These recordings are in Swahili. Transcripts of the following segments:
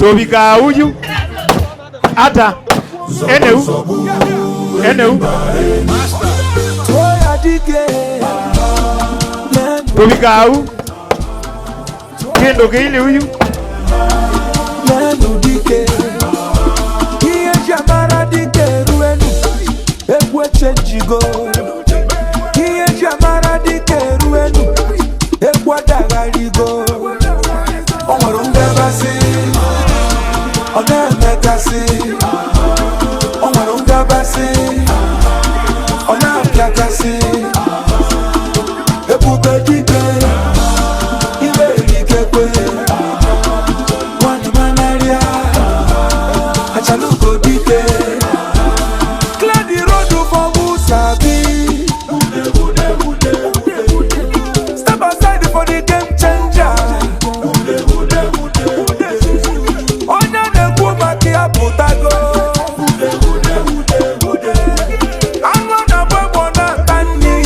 Tobika uyu ata eneu Tobika u kendo kile uyu dike kiye jamara dike ruenu ekwe chenjigo kiye jamara dike ruenu ekwa dagarigo onwarunga basi ona mekasi onwarunga basi ona plakasi ebube dike ibe dike kwe step aside for the game changer. Onya neku maki aputago. Anga na bwebo na tani.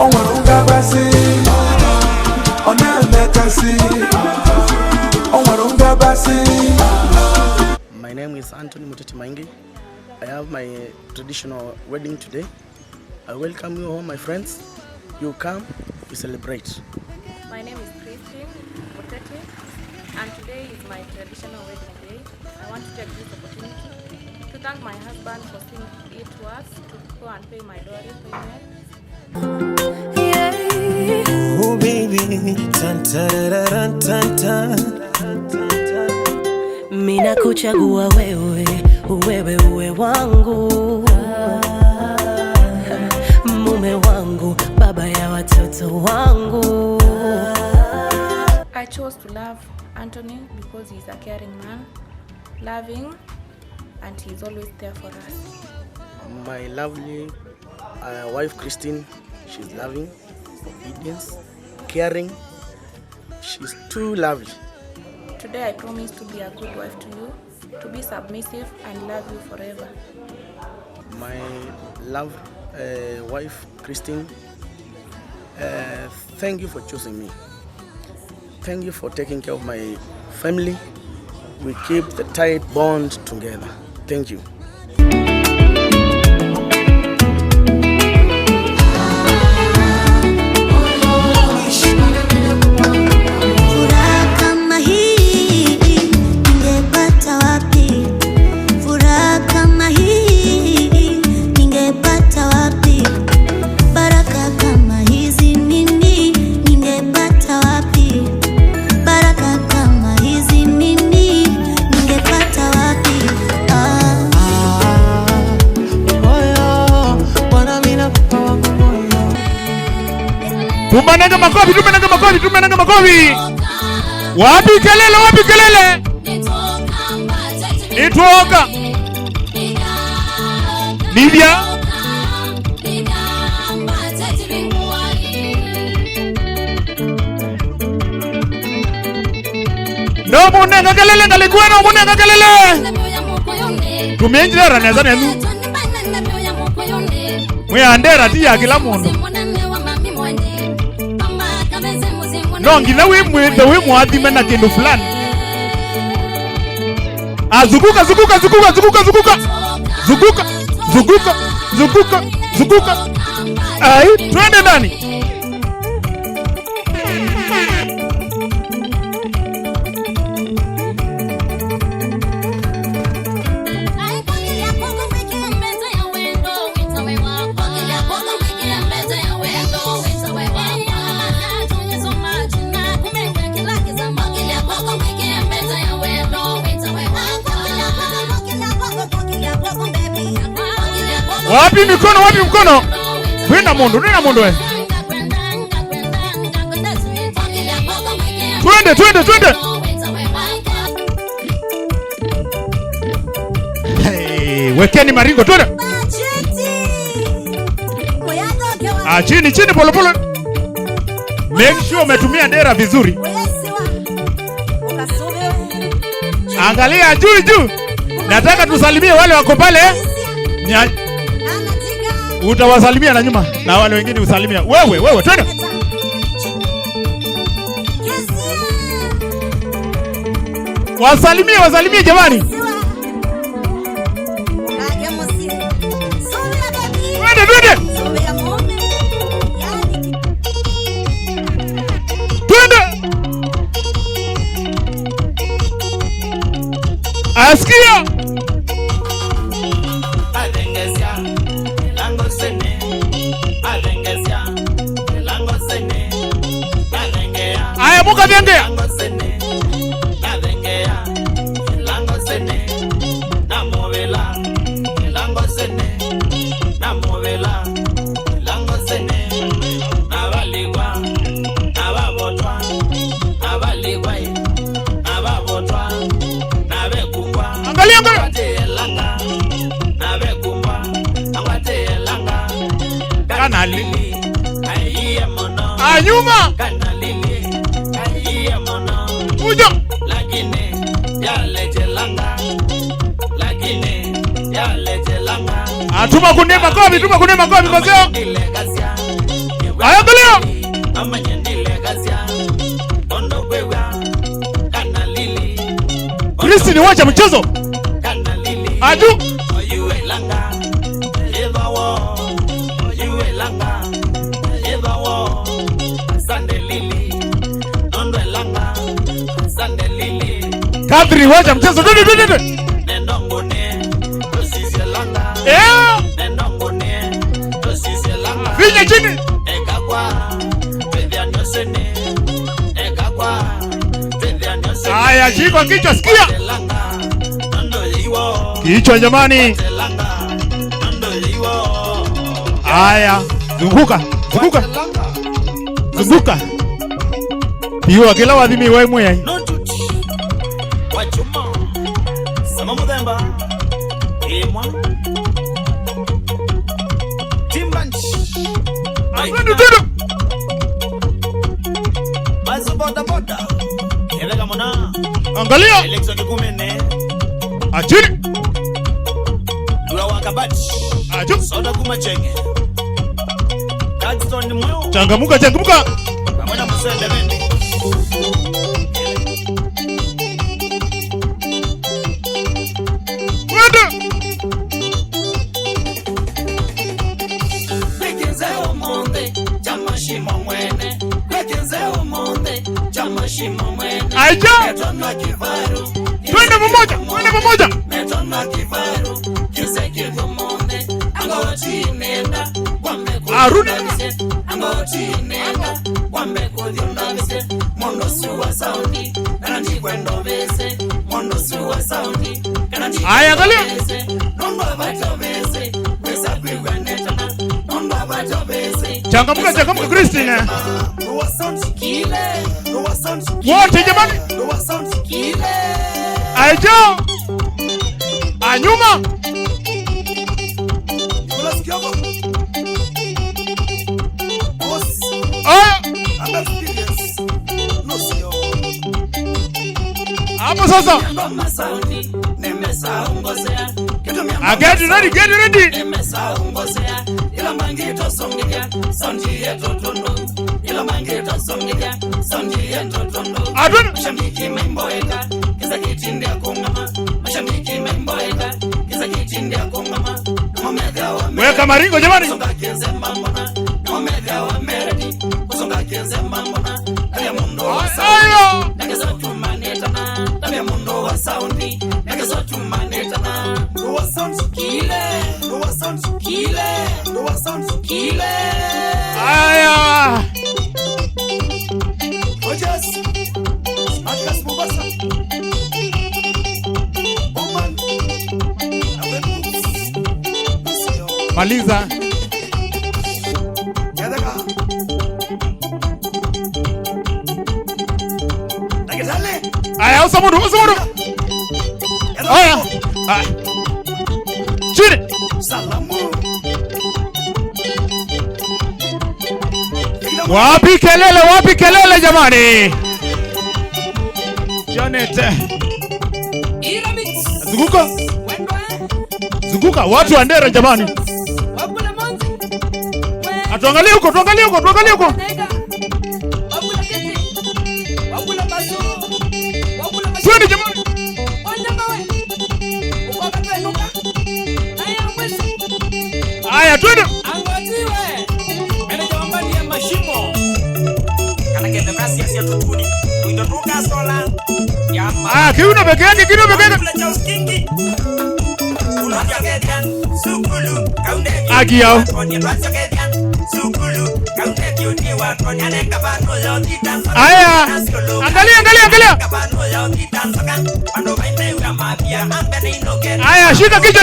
Onwarunga basi, ona mekasi. Onwarunga basi. My name is Anthony Muteti Maingi. I have my traditional wedding today. I welcome you all, my friends. You come, we celebrate. My name is Christine Muteti, and today is my traditional wedding day. I want to take this opportunity to thank my husband for seeing it to us to go and pay my dowry payment. Oh baby, tan tan tan tan. Mina kuchagua wewe, wewe uwe wangu, mume wangu, baba ya watoto wangu. I chose to love Anthony because he's a caring man, loving, and he's always there for us. My lovely wife Christine, she's loving, obedience, caring. She's too lovely. Today I promise to be a good wife to you, to be submissive and love you forever. My love wife Christine, thank you for choosing me. Thank you for taking care of my family. We keep the tight bond together. Thank you. Tumenanga makofi. Wapi kelele? Itoka. Livia. No munanga kelele ngalikuwa no munanga kelele. Tumenjira neza nenu. Muyandera tiya kila mundu. No ngina we mwadime na kendo fulani. Zuguka. Ai, twende ndani. Wapi mkono? Wena mundu we. Twende. Hey, wekeni maringo twende. Chini pole. Make sure umetumia dera vizuri. Angalia juu. Nataka tusalimie wale wako pale. Utawasalimia na nyuma na wale wengine usalimia. Wewe twende. Wasalimie jamani. Twende. Asikia. Aya muka vyengea. Kanalili Anyuma Ujo Tuma kunia makobi kozeo. Ayaangalia Kristi ni wacha mchezo. Aju Kadri wacha mchezo. Vinya chini. Aya chiko kichwa sikia. Kichwa jamani. Aya zunguka. Biwa kila wadhimi wewe mwe. Samamudemba emwa Timbanchi Adudu Bazu boda Elega mona Angalia Elekso kikumene Achiri Lura wakabati Aju Soda kumachenge Kajiton ni mweo Changamuka Kamwana musende mende Aija Twende pamoja Arudi Aya galia Changamuka Christine Wote jamani Aija Anyuma Hapo sasa Get ready Weka maringo jamani Aya Maliza Aya usamudu Aya Chini Wapi kelele jamani Janet Zunguka watu wa ndera jamani Tuangalie huko Twende jamani kiuno peke yake, kiuno peke yake. Agiao. Aya, angalia. Aya, shika kichwa.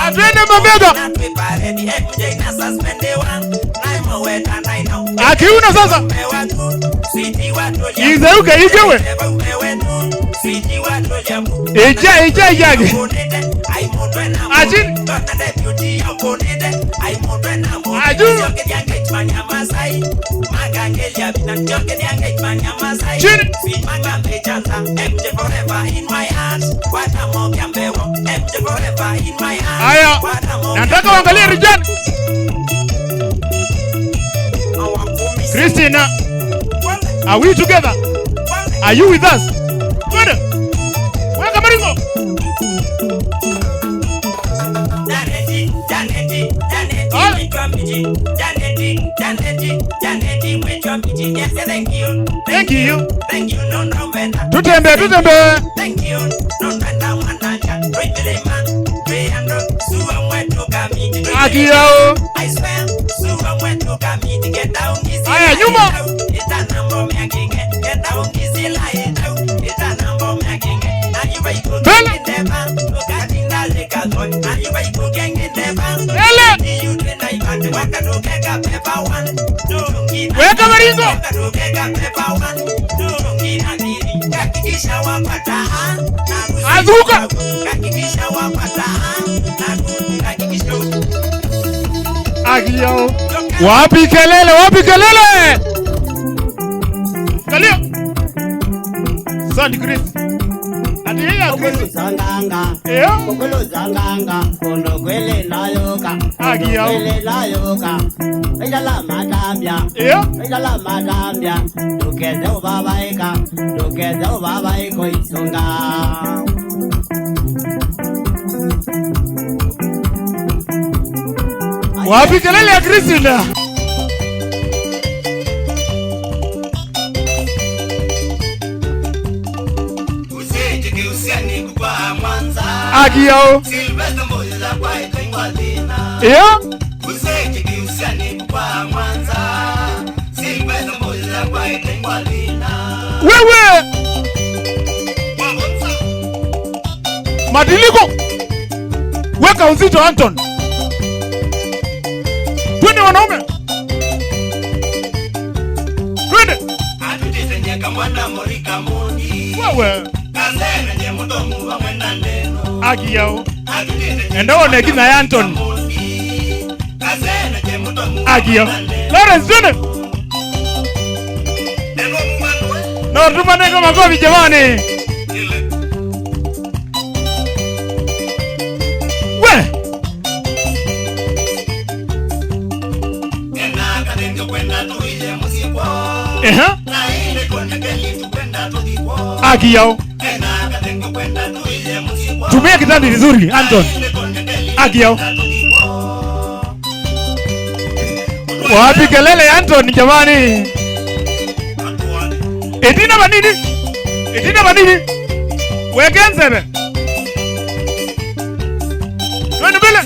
Atwende mabega. Akiuna sasa. Izeuke igewe. Ija. Ajin. Aju. Chin. Aya, nataka uangalie Rijan. Christina, are we together? Are you with us? Good. Weka maringo. Thank you. Tutembe. Agiao. Aya, nyuma. Weka maringo. Azuka. Agiao. Wapi kelele? Kalia. Sandy Chris. Okolo zanganga kono kwele nayoka. Agiao. Kwele nayoka. Ejala matambia. Tukeze ubabaiko isonga. Wapi kelele ya Christina? Agiao. Wewe. Madiliko. Weka uzito Anton. Twende wanaume. Twende. Wewe. Agiao. Enda one kina Anton. Agiao. Lawrence twende. No tumane kama makofi jamani. Agiao. Tumia kitandi vizuri Anton. Agiao. Wapi kelele Anton jamani? Etina banini? Wekenzebe. Twende mbele.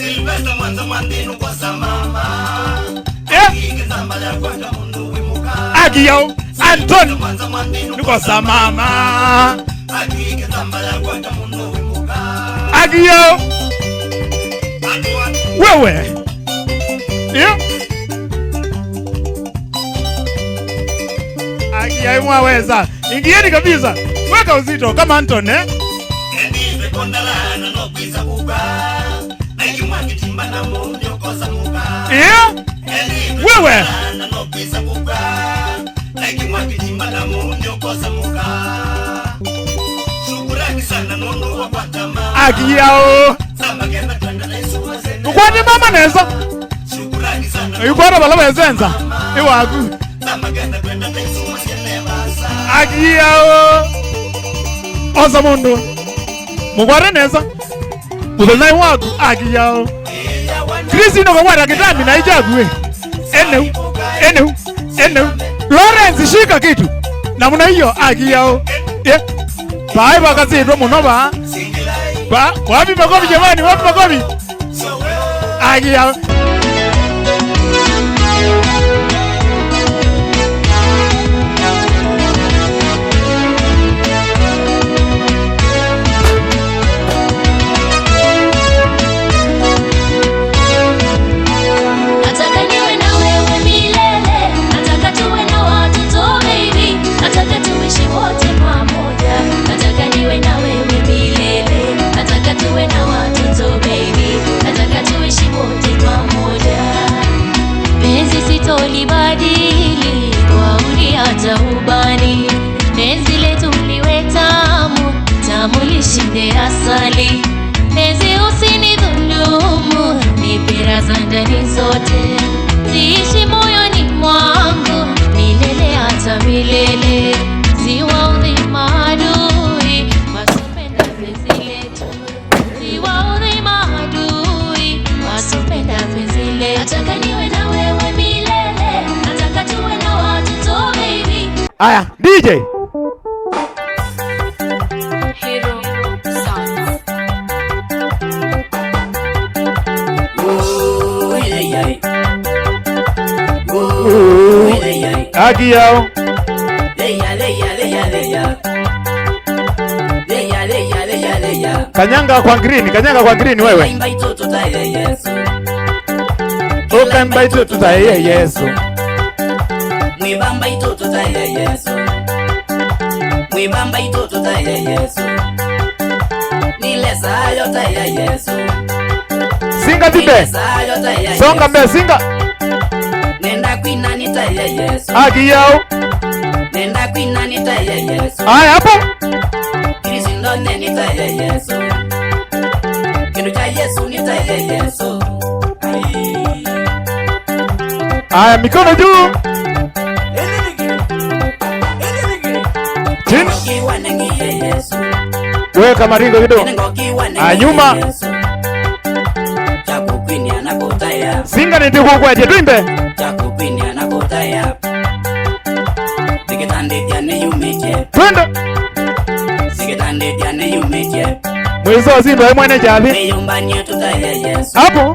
Agiao. Anton. Niko samama. Agiao. Wewe. Agiao mwaweza. Ingieni kabisa. Weka uzito kama Anton Wewe. Agiao. Ukwani mama neza. Yukwara balaba ezenza. Iwagu. Agiao. Oza mundo. Mugware neza. Udonai wagu. Agiao. Krisi no kwa kitami na ijagu. Ene. Lawrence shika kitu namna hiyo agiyao bye bakazidwa muno ba wapi makofi jamani, wapi makofi agiyao. Libadili kwa uri hata ubani, penzi letu liwe tamu, tamu lishinde asali. Penzi usinidhulumu, nipe raha ndani zote, ziishi moyoni mwangu milele hata milele. Siwaudhi maadui wasopenda penzi letu, siwaudhi maadui wasopenda penzi letu. Nataka niwe na wewe milele. Aya, DJ. Hero Sounds. Agiyao. Kanyanga kwa green wewe. Ukaimba ito tutaye Yesu. Mwibamba ito tutaye Yesu. Mwibamba ito tutaye Yesu. Nilesa ayo taye Yesu. Singa tipe. Songa mbe singa. Nenda kwina nitaye Yesu. Agiyao. Nenda kwina nitaye Yesu. Aya hapo. Kirisindo nitaye Yesu. Kindu cha Yesu nitaye Yesu. Aya mikono juu. Chini. Weka maringo kidogo. Nyuma. Singa ndio kwa je twimbe. Twende. Mwizo zindo wewe mwana javi. Hapo.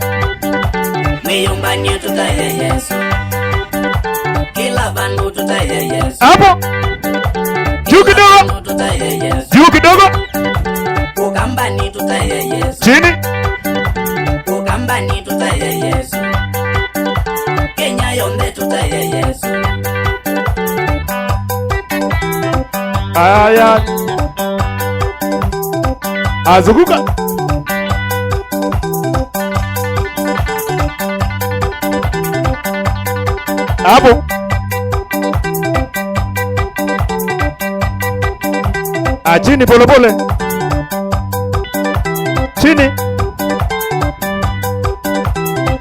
Hapo. Juu kidogo. Juu kidogo. Chini. Aya. Azunguka. Hapo. Chini pole pole. Chini.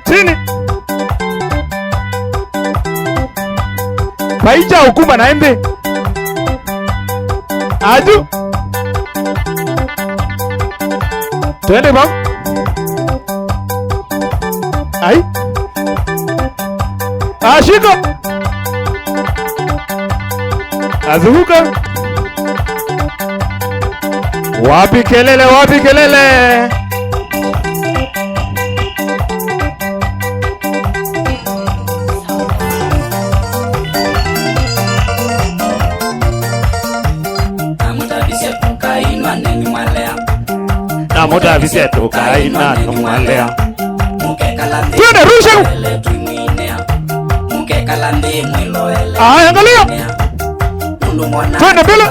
Chini. Paija hukumba na embe. Aju. Twende baba. Ai. Ashika. Azunguka. Wapi kelele, wapi kelele? Namuta vise toka ina numwalea. Twende rusha. Angalia. Twende mbele.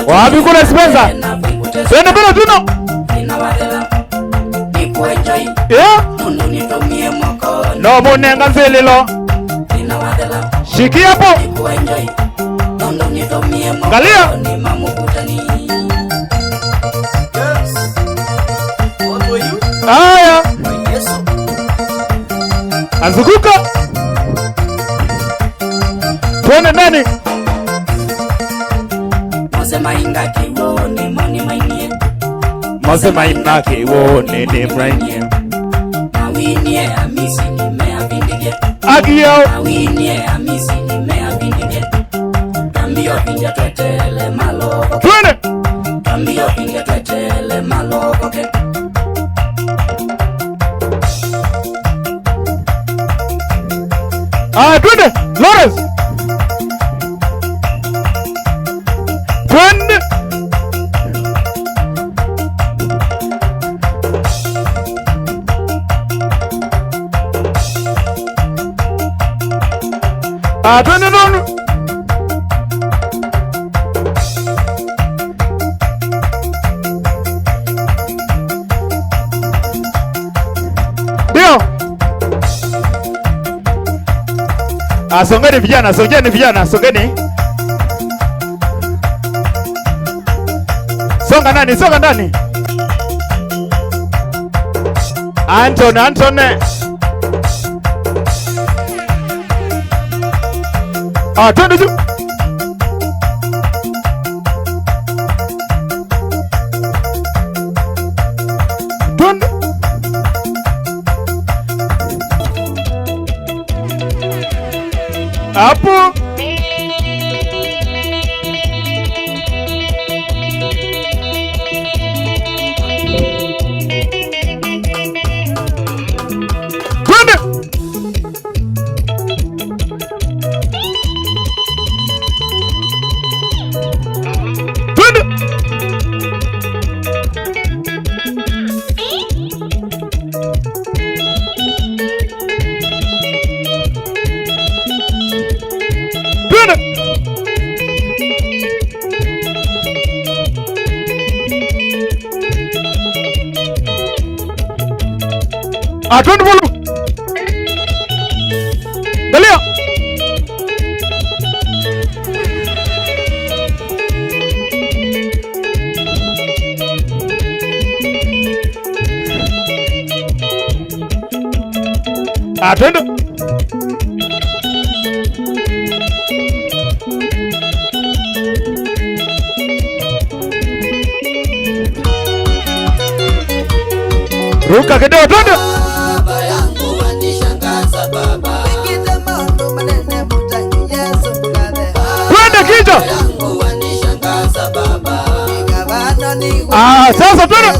Wapi kuna Spencer? Twende mbele tuno. No munenga nzelilo. Shiki hapo. Angalia. Aya. Azunguka. Twende ndani. Mose mainga kiwone mani mainie. Mose mainga kiwone ni mrainie. Awinie amisi ni mea vindige. Agio. Awinie amisi ni mea vindige. Kambio pinja twetele maloko. Twende. Kambio pinja twetele maloko ke. Twende. Lawrence. Twende. Twende nono. Ndio. Songeni vijana, songeni vijana, songeni. Songa ndani, songa ndani. Antone. Twende juu. Twende. Hapo. Twende. Twende. Twende volume. Dalia. Twende. Ruka kidogo, twende. Baba yangu wanishangaza baba. Twende kicha. Baba yangu wanishangaza baba. Sasa twende.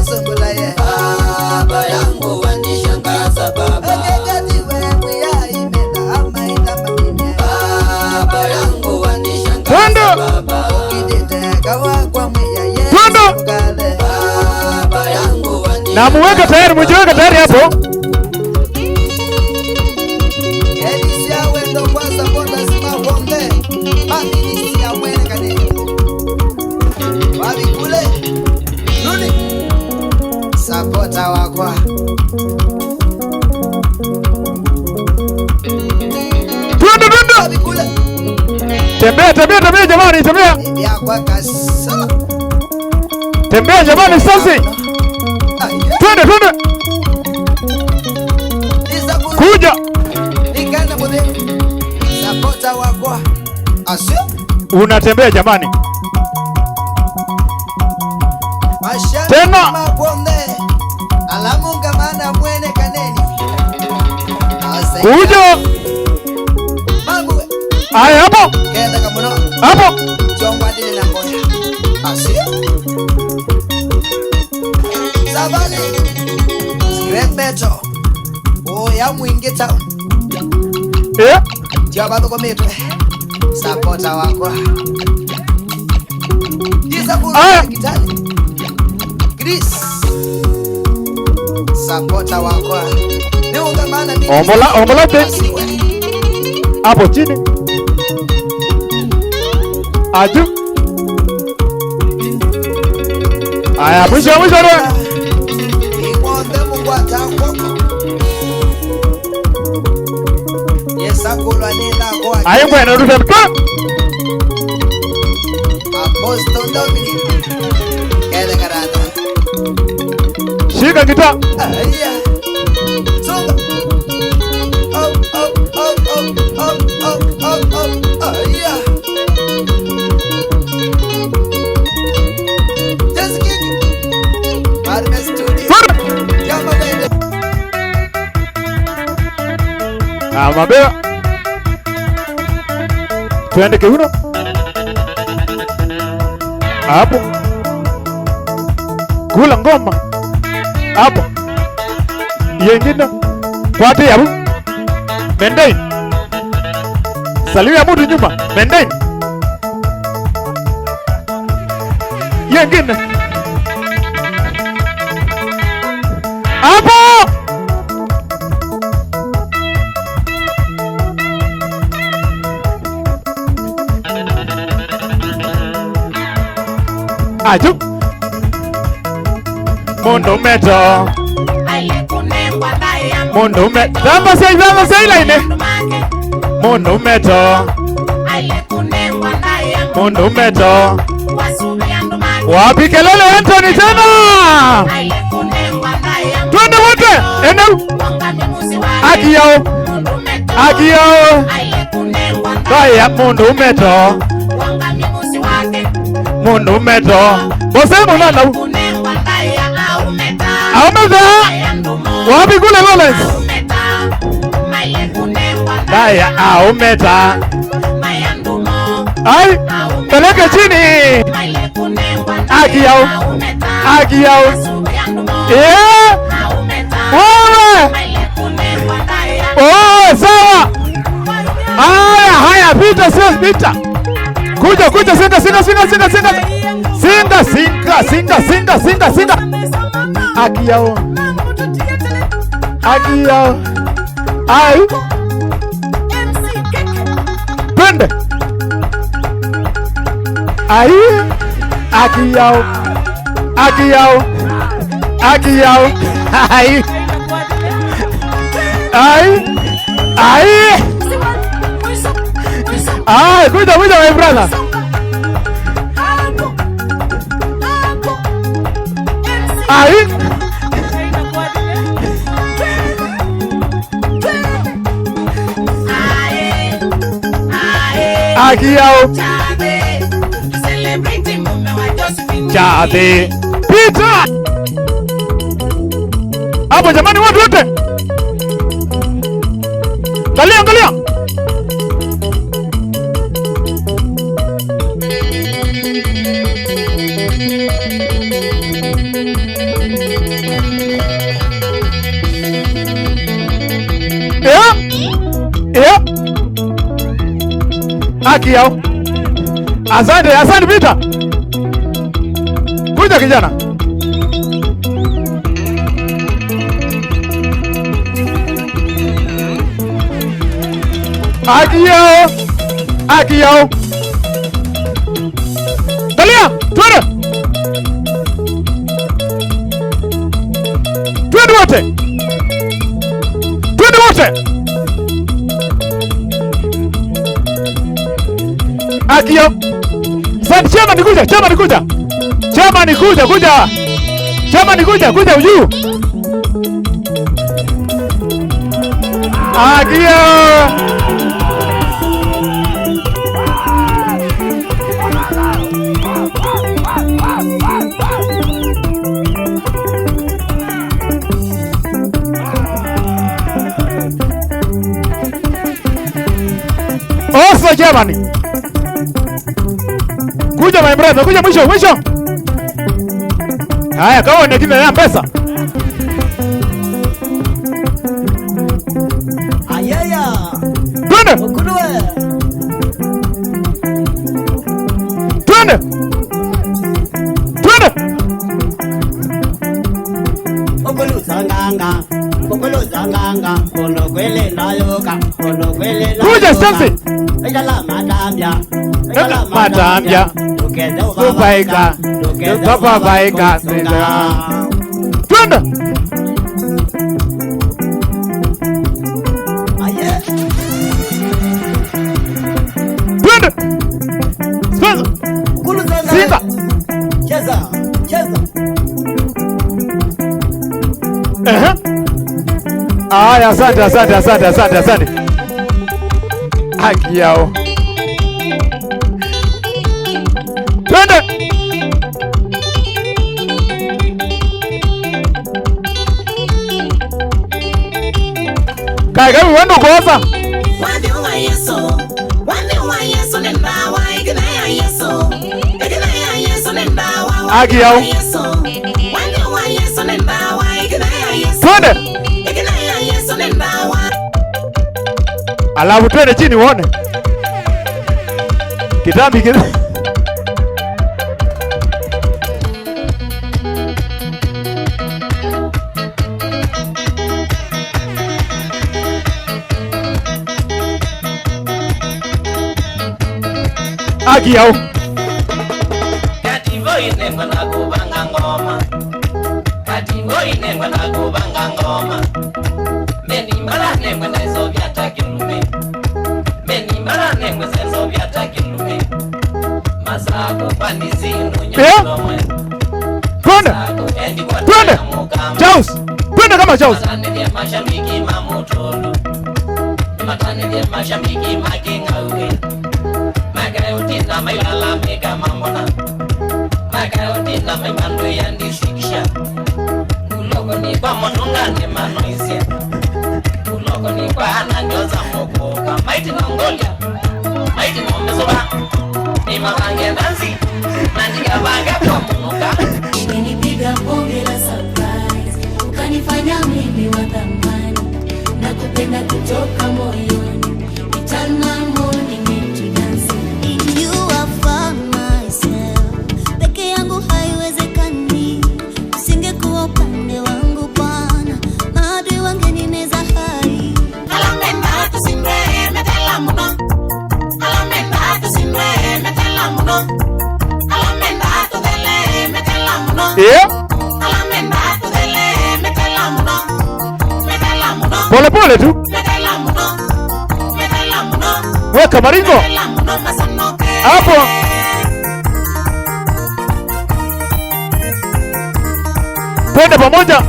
Baba yangu wanishangaza baba. Baba yangu wanishangaza Twende. baba. Twende. Baba yangu wanishangaza. Na muweke tayari, mujiweke tayari hapo. Sapota wakwa Twende. Tembea jamani, tembea. Tembea jamani sasa. Twende. Kuja. Sapota wakwa asio. Unatembea jamani. Tena. Alamunga mana mwene kaneni. Kuja. Mabuwe. Aya hapo. Kenda kamuno. Hapo. Chongwa dili na ngoya. Asio. Sabale. Sirebeto. Oya mwingi town. Jaba bako mitwe. Sapota wakwa. Jisa kuru kitali. Chris. Sapota wakwa. Niunga mana mimi. Ombola te. Hapo chini. Aju. Aya, mwisho. Iwonde Mungu atakoko. Yesa kulwa nila kwa. Ayo bwana, rudi hapo. Apostle Dominic. Kele karata. Shika gitaa. Aya. Songa. Up. Aya. Mabega. Twende kiuno. Hapo. Kula ngoma. Hapo. Yengine. Kwate yabu. Maintain. Salimia mtu nyuma. Maintain. Yengine. Hapo. Aju. Mundo meto. Mundo meto. Vamos a ir ine. Mundo meto. Mundo meto. Wapi kelele Anthony tena. Twende wote. Eneo. Agiyao. Agiyao. Daya mundo meto. Mundo meto. Bosemo nana. Aumeta. Wapi kule Lawrence. Daya aumeta. Ai, peleke chini. Agiyao. Agiyao. Yeah. Wewe. Oh, sawa. Haya, pita sio pita. Kuja singa. Agiyao. Ai. Twende. Ai. Agiyao. Ai. Kuja my brother. Ai. Agiyao. Chade. Pita. Hapo jamani watu wote. Angalia. Yeah. Agiyao. Asante Peter. Kuja kijana. Agiyao. Dalia, twende. Twende wote. Agiyao. Sasa chama nikuja. Kuja ujuu. Agiyao. Oso jamani. Kuja my brother, kuja mwisho. Haya kawa ni kile ya pesa. Ayaya. Twende. Kuja Stansi. Matambia. Kupaika. Twende. Singa. Cheza. Aya, asante. Agiyao. Twende. Kai, wendo kuosa. Agi yao. Twende. Alafu twende chini uone. Kitambi kile. Agi yao. Kativo inengwa na kubanga ngoma. Kativo inengwa na kubanga ngoma. Meni mara nengwa na izo vyata kilume. Meni mara nengwa na izo vyata kilume. Masako pandizi nunyondomwe. Twende. Twende. Jaus. Twende kama Jaus. Matanile mashabiki mamutulu. Matanile mashabiki makingawe. Magayotina mayala mega mamona. Magayotina maymandu yandishikisha. Ulogo ni kwa monunga ni manoisia. Ulogo ni kwa ananyoza mokoka. Maiti nongolia. Maiti nombesoba. Ni marange dansi. Nandiga baga kwa monuka. Umenipiga bonge la surprise. Ukanifanya mimi wa thamani. Na kupenda kutoka moyoni. Itana morning into dancing. You are for myself. Peke yangu haiwezekani. Usingekuwa upande wangu Bwana, maadui wangenimeza hai. Alamenda tusimbe metela muno. Alamenda tusimbe metela muno. Alamenda tudele metela muno. Yeah. Alamenda tudele metela muno. Metela muno. Pole pole tu. Metela muno. Metela muno. Weka maringo. Metela muno masanoke. Hapo. Twende pamoja.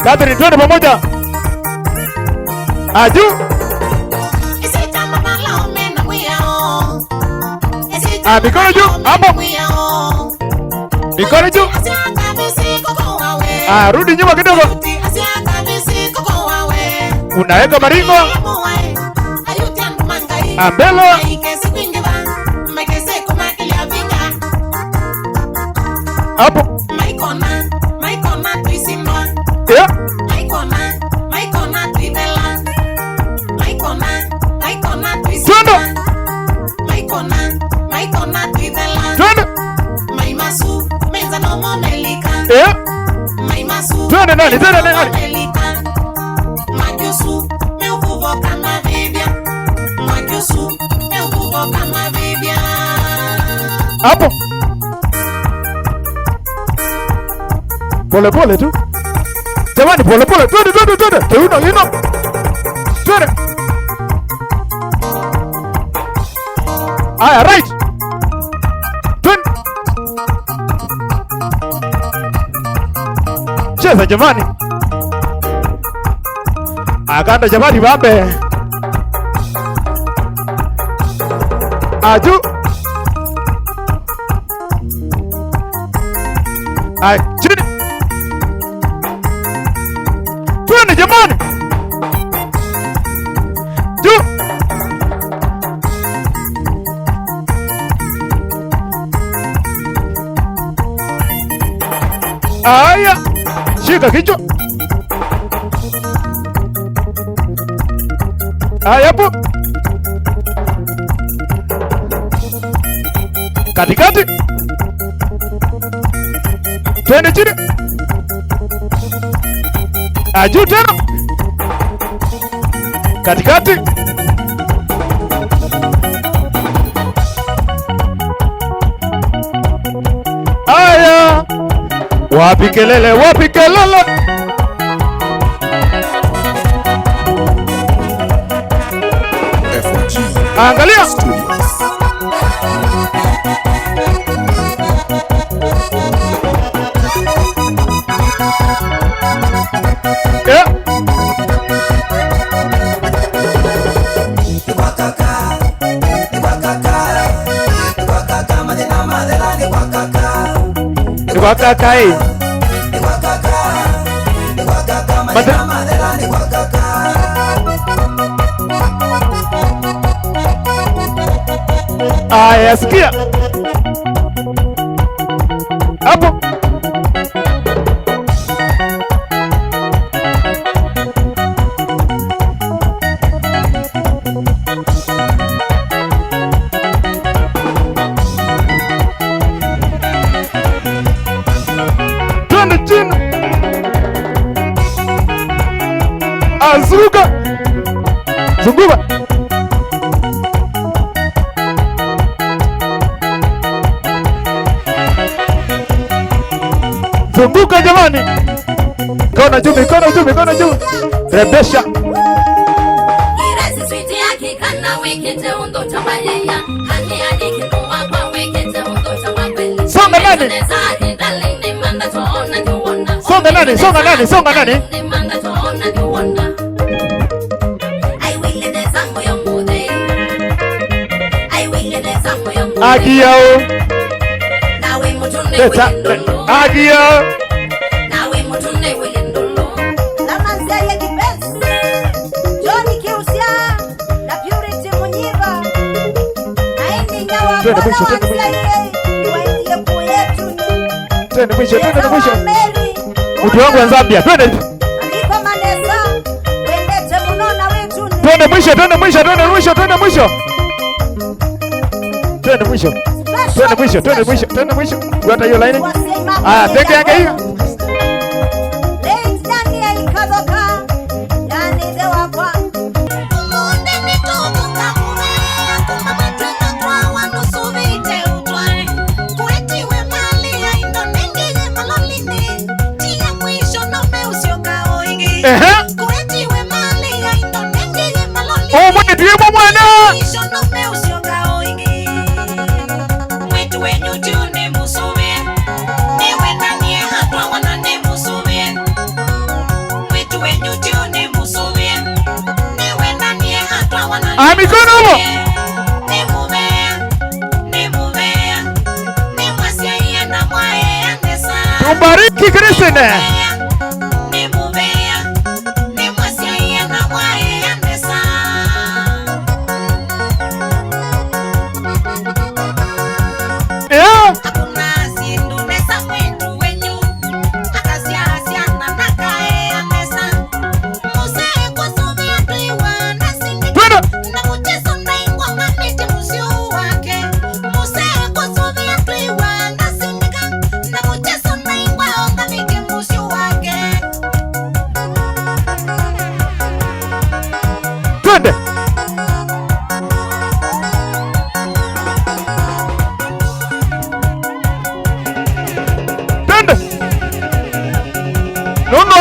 Catherine, twende pamoja. Aju. Mikono juu. Hapo. Mikono juu. Rudi nyuma kidogo. Unaweka maringo. Mbele. Hapo. Yeah. Twende. Twende. Yeah. Twende nani? Twende nani? Hapo. Pole pole tu. Jamani pole pole. Twende twende twende. Keuno yino. Twende. Aya right. Twende. Cheza jamani. Akanda jamani babe. Aju. Ay, chini. Twende jamani. Juu. Aya. Shika kichwa. Aya hapo. Katikati. Twende chini. Juu tena. Katikati. Aya. Wapi kelele, wapi kelele. Angalia. Wakakai. Aya, sikia. Zunguka. Zunguka jamani. Kona juu, mikono juu, mikono juu. Rebesha. Iresi switi yake kana wekete undo chambayaya. Hani hadi kinua kwa wekete undo chambabele. Songa nani? Songa nani? Songa nani? Songa nani? Agiyao. Leta. Agiyao. Namanzeye Kibesi, Johnny Kiusia, na Purity Munyiva. Naindi nyawa Twende mwisho, kwa twende wansaya iwaingie kuyetu. Twende mwisho, twende mwisho. Mary, Mtu wangu wa Zambia, twende. Aliko Manesa, wendete munona wetu. Twende mwisho, twende mwisho, twende mwisho, twende mwisho. Twende mwisho. Twende mwisho, twende mwisho, twende mwisho. Uata hiyo line. Ah, peke yake hiyo. Mikono hapo. Tubariki Kristina.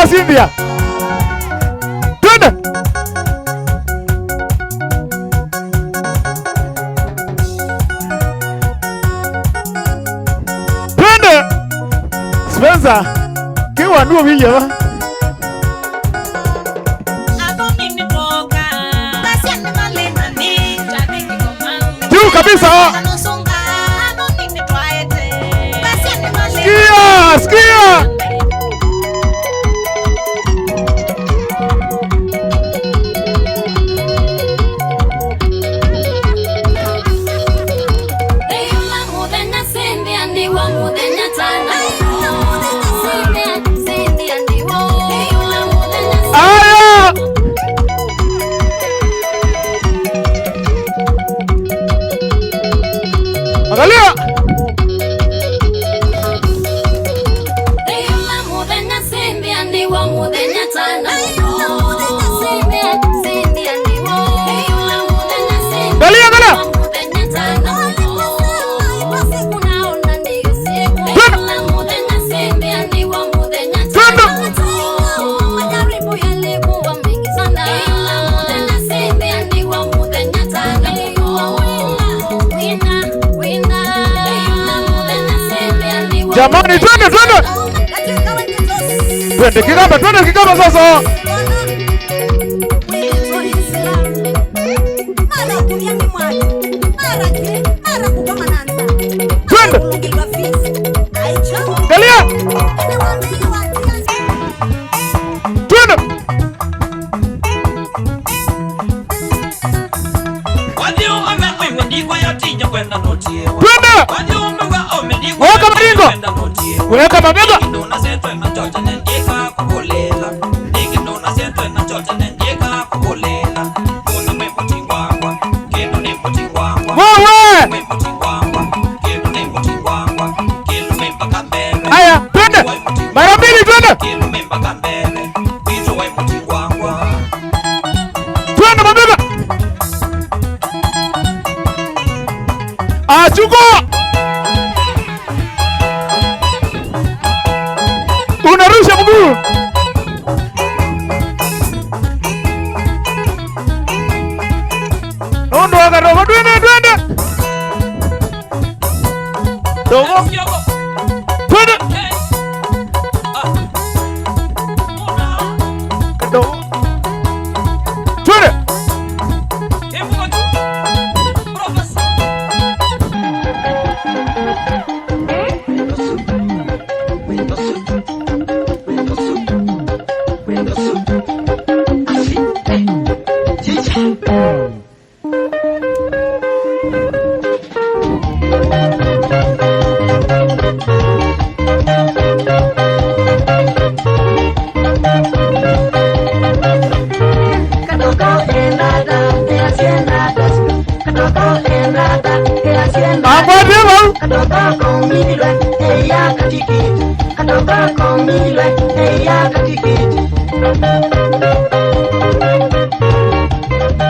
Cynthia. Twende. Twende. Spencer. Kiwa nduo vile wa. Juu kabisa. Sikia, sikia. Angalia. Jamani, twende twende. Twende Kigamba, twende Kigamba sasa. Twende. Galia. Twende. Twende. Weka maringo. Weka mabega. Aya, twende. Mara mbili twende. Twende mabega. chukua. Unarusha mguu. Nondo akadogo, twende. Dogo. Twende. Kadogo. Twende.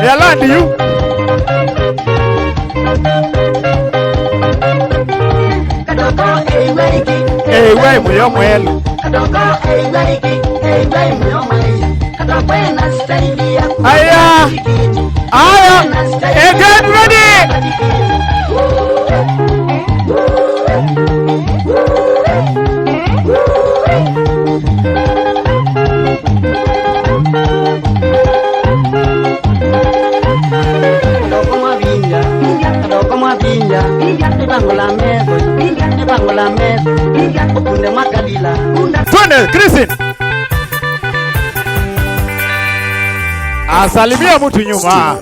Yalandi you. Ewe muyo mwelu. Aya. Get ready. Twende Christine. Asalimia mtu nyuma.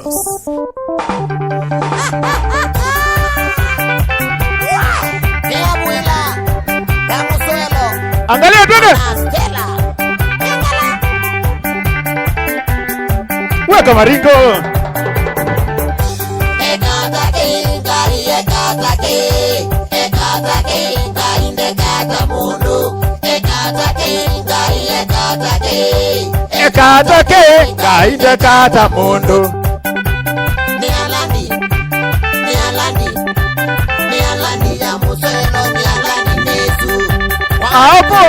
Angalia twende. Weka maringo. Ekatake kainde kata mundu. Ya museno nesu. Hapo.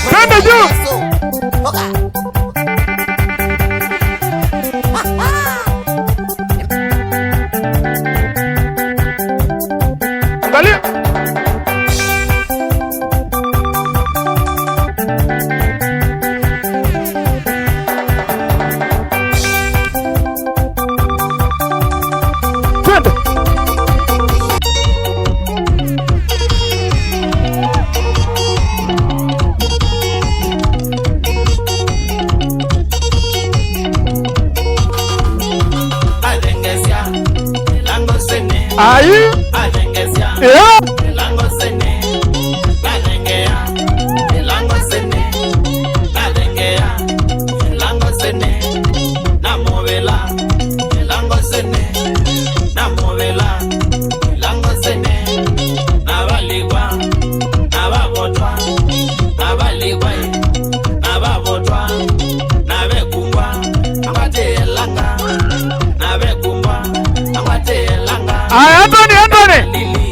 Twende juu. Angalia. Ayi. Yeah.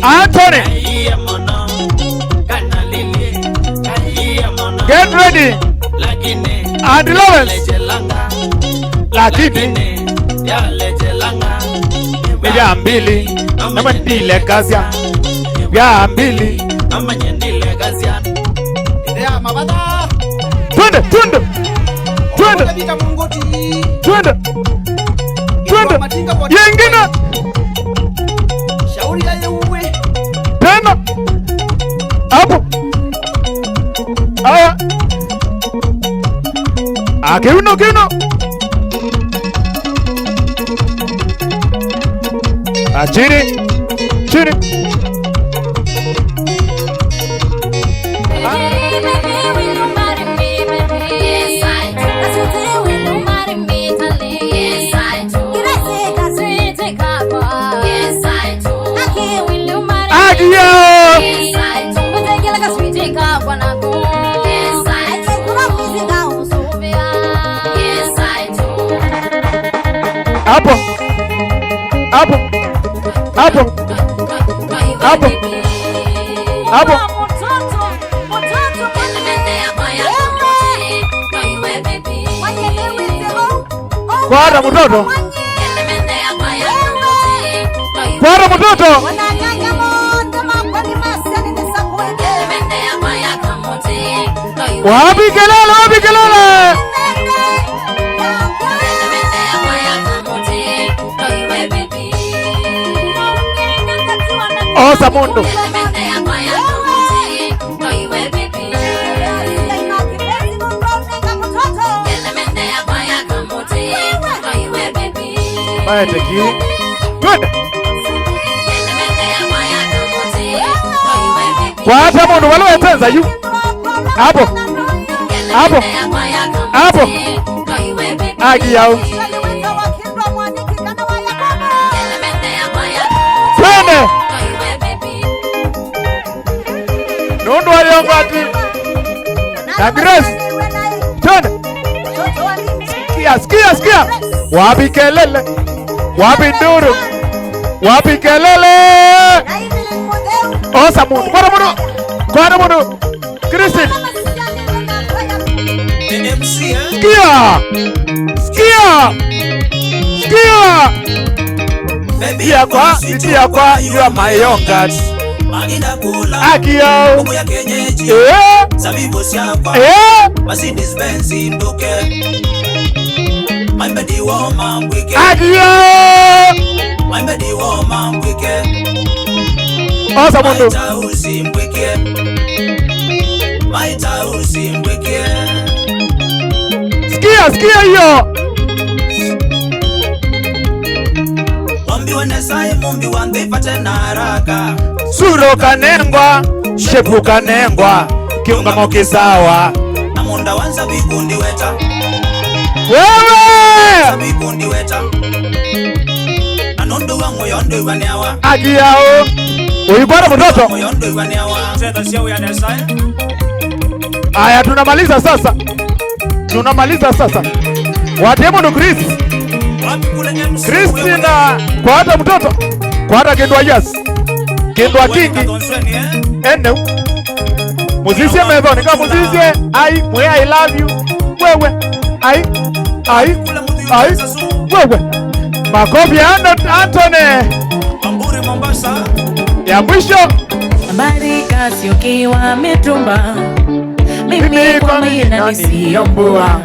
Anthony. Get ready. And Lawrence. Lakini ya mbili ama ndile gazia ya mbili ama nyendile gazia ya mabada. Twende yengine shauri ya uwe tena hapo. Aya akiuno chini Hapo. Hapo. Hapo. Hapo. Kwara mtoto. Kwara mtoto. Wapi kelele, wapi kelele. Osa mundo. Baya teki. Twende. Kwa hata mundu walo tenza yu. Hapo. Hapo. Hapo. Agi yao. Twende. Nundu waliongati. Na Grace. Twende. Sikia, sikia. Wapi kelele. Wapi nduru. Wapi kelele. Osa mundu. Kwara mundu. Christine. Sikia. Sikia kwa you are my young God. Akio. Osa mundu. Sikia hiyo. Suro kanengwa, shepu kanengwa, kiungamo kisawa. Namunda wanza bikundi weta. Wewe! Bikundi weta. Anondo wa moyondo wanewa. Agi yao. Uibara mtoto. Moyondo wanewa. Tena sio ya nesai. Aya tunamaliza sasa. Watemo ndo Chris. Christina kwa hata mtoto. Kwa hata kendwa yes. Kendwa kingi. Ene. Muzisie mezoni kama muzisie. Ai, mwe I love you. Wewe. Ai. Wewe. Makofi ya Anthony. Amburi Mombasa. Ya mwisho. Marika sio kiwa mitumba. Mimi kwa mina nisiombua.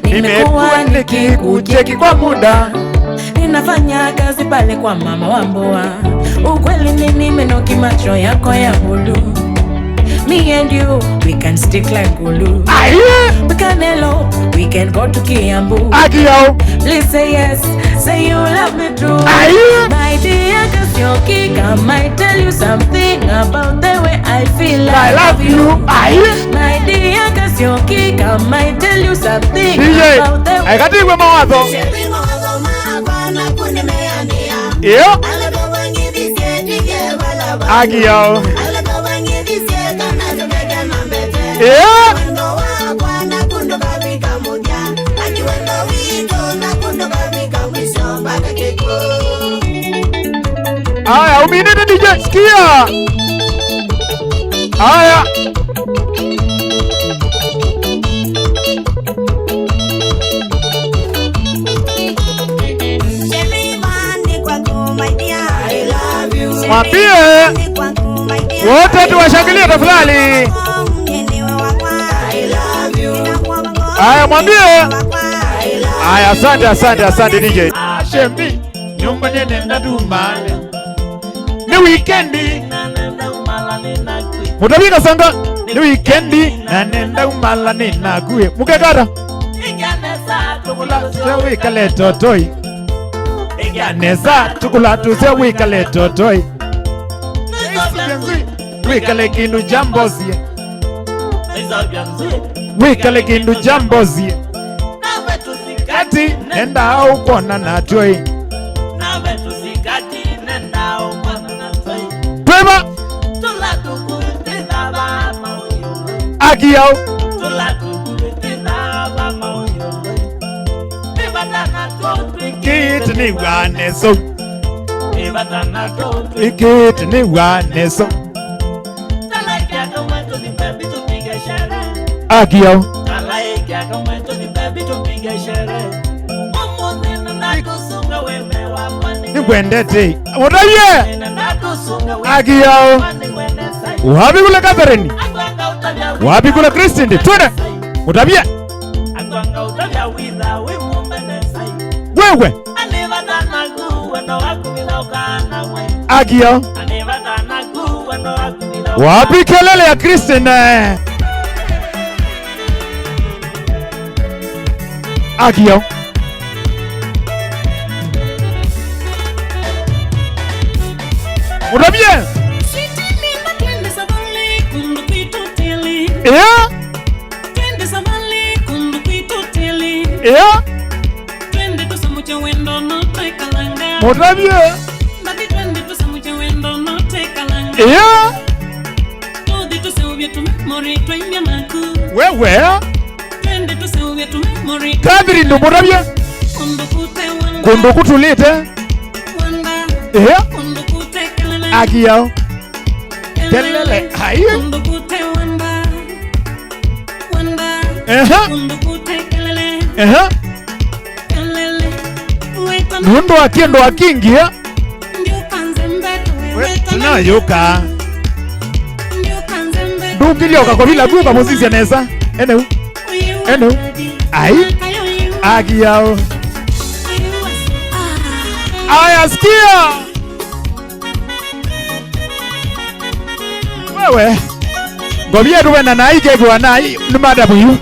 Nimekuwa nikikucheki kwa muda. Ninafanya kazi pale kwa mama wambua. Ukweli ni nimenoki macho yako ya bulu. Me and you, we can stick like glue. We can hello, we can go to Kiambu. Please say yes, say you love me too. My dear, cause your kick, I might tell you something about the way I feel I love you. My dear, cause your kick, I might tell you something about the way I feel I love you. Aya, uminete DJ, sikia. Aya. Mwambie wote tuwashangilie tafadhali. Aya, mwambie. Aya, asante DJ. Shembi, nyumba nenda dumale. Ni weekendi. Mutabika sanga. Ni weekendi na nenda umala ninague. Mukekata. Wikale totoi. Neza tukula tuze wikale totoi. Wikale kindu jambozie. Wikale kindu jambozie. Ati nenda au kona na toi. Twema Agi yao Kit ni wane so ikiti ni waneso Agio Nikwendete Utaye Agio Wapi kule Catherine Wapi kule Christine Twende Utabia Wewe Agio Wapi kelele ya Christine Agio Utabia Yeah Yeah Mutabia Yeah Wewe Kadri ndo mutabia Kundu kutulite Yeah Agio Kelele Hai Nundo akiendo akingia Na yuka Ndungilioka kwa vila guka muzisi anesa Enu Ai Agio Aya sikia Wewe Ngobie duwena na ike kwa na numada buyu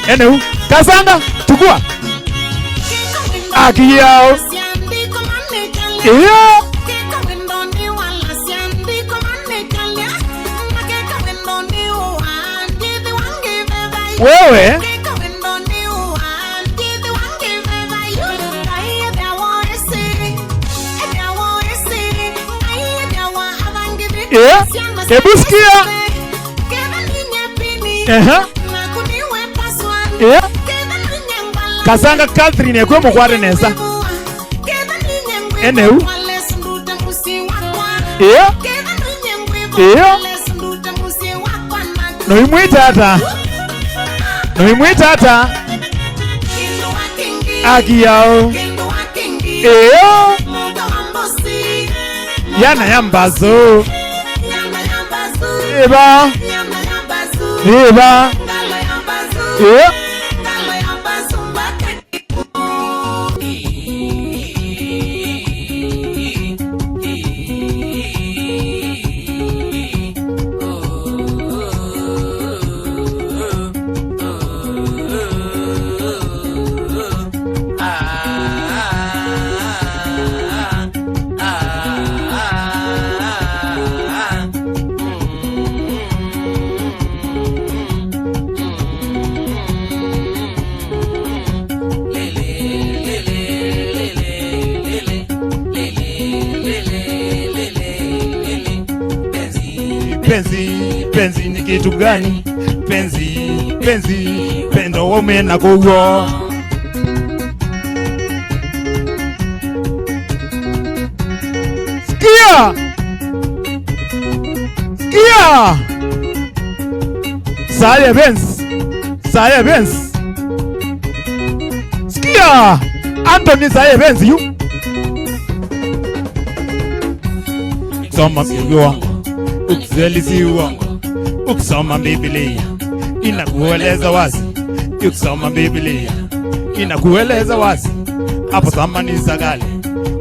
Enu Kasanga Chukua Agio Iyo Wewe Yeah Ebuskia Yeah Kasanga Catherine ekwe mukware nesa Eneu Yeah Yeah Noimwita hata Agio Yeah Yana yambazo Eba Yeah Penzi ni kitu gani? Penzi pendo umena kugo Sikia Saya Benz Sikia Anthony Saya Benz yu Soma msigo Ukzelisi uongo Ukisoma Biblia inakueleza wazi Ukisoma Biblia inakueleza wazi Hapo zamani za kale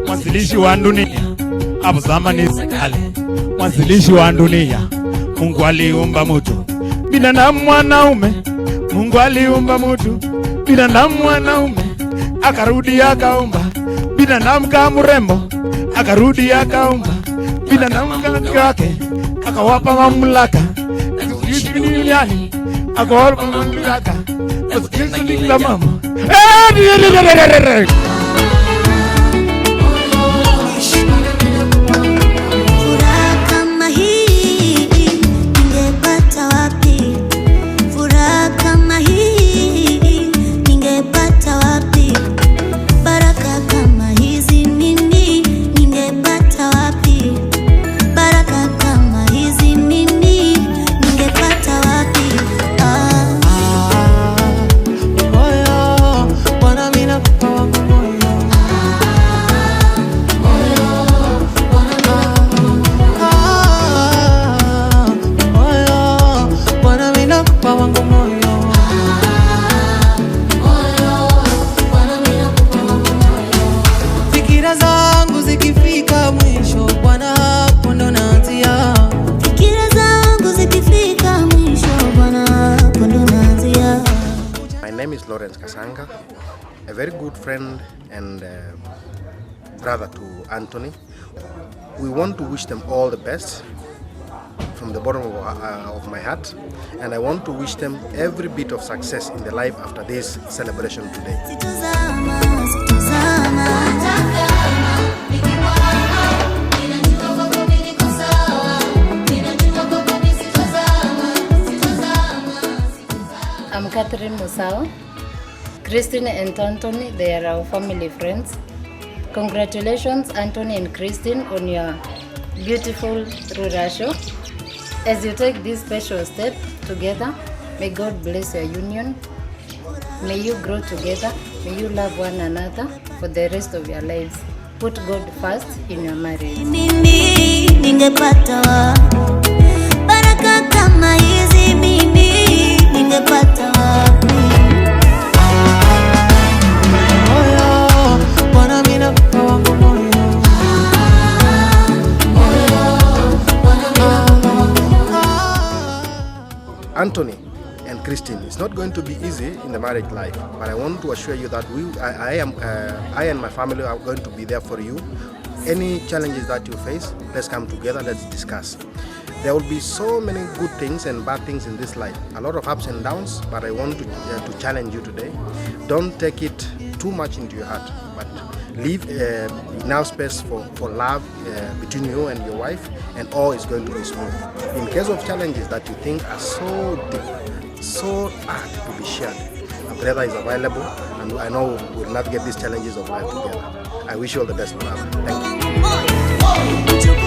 mwanzilishi wa dunia Hapo zamani za kale mwanzilishi wa dunia Mungu aliumba mtu binadamu mwanaume Mungu aliumba mtu binadamu mwanaume akarudi akaumba binadamu kama mrembo akarudi akaumba binadamu kake akawapa mamlaka duniani akawapa mamlaka Kristo ni kila mama Furaha kama hii ningepata wapi? Furaha kama hii ningepata wapi? Baraka kama hizi mimi name is Lawrence Kasanga, a very good friend and brother to Anthony. We want to wish them all the best from the bottom of my heart, and I want to wish them every bit of success in their life after this celebration today. I'm Catherine Musao. Christine and Anthony, they are our family friends. Congratulations, Anthony and Christine, on your beautiful Rurasho. As you take this special step together, may God bless your union. May you grow together. May you love one another for the rest of your lives. Put God first in your marriage. Mimi ningepata baraka kama hizi, mimi ningepata wapi? Anthony and Christine, it's not going to be easy in the marriage life, but I want to assure you that I and my family are going to be there for you. Any challenges that you face, let's come together, let's discuss. There will be so many good things and bad things in this life, a lot of ups and downs, but I want to challenge you today. Don't take it too much into your heart, but leave enough space for love between you and your wife, and all is going to be smooth. In case of challenges that you think are so deep, so hard to be shared, a brother is available, and I know we'll navigate these challenges of life together. I wish you all the best, brother. Thank you.